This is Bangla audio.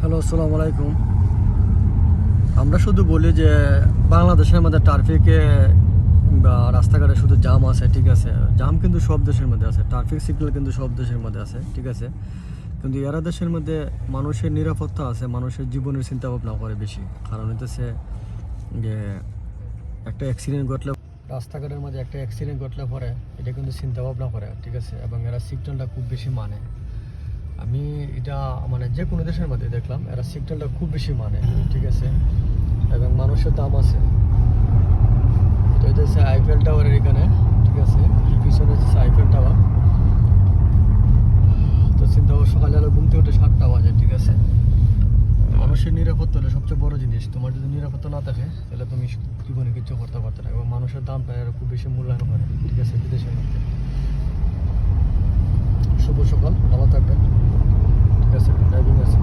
হ্যালো, আসসালামু আলাইকুম। আমরা শুধু বলি যে বাংলাদেশের মধ্যে ট্রাফিকে বা রাস্তাঘাটে শুধু জাম আছে, ঠিক আছে। জাম কিন্তু সব দেশের মধ্যে আছে, ট্রাফিক সিগন্যাল কিন্তু সব দেশের মধ্যে আছে, ঠিক আছে। কিন্তু এরা দেশের মধ্যে মানুষের নিরাপত্তা আছে, মানুষের জীবনের চিন্তা ভাবনা করে বেশি। কারণ হইতেছে যে একটা অ্যাক্সিডেন্ট ঘটলে, রাস্তাঘাটের মধ্যে একটা অ্যাক্সিডেন্ট ঘটলে পরে এটা কিন্তু চিন্তা ভাবনা করে, ঠিক আছে। এবং এরা সিগন্যালটা খুব বেশি মানে। আমি এটা মানে যে কোনো দেশের মধ্যে দেখলাম এরা সিগন্যালটা খুব বেশি মানে, ঠিক আছে। এবং মানুষের দাম আছে। তো এটা হচ্ছে আইফেল টাওয়ারের এখানে, ঠিক আছে। পিছনে হচ্ছে আইফেল টাওয়ার। তো চিন্তা করো, সকালবেলা ঘুম থেকে উঠে 7টা বাজে, ঠিক আছে। মানুষের নিরাপত্তা হলো সবচেয়ে বড় জিনিস। তোমার যদি নিরাপত্তা না থাকে তাহলে তুমি জীবনে কিছু করতে পারতে না। এবং মানুষের দামটা এরা খুব বেশি মূল্যায়ন করে, ঠিক আছে, বিদেশের মধ্যে। শুভ সকাল, ভালো থাকবেন, ঠিক আছে। ড্রাইভিং আছে।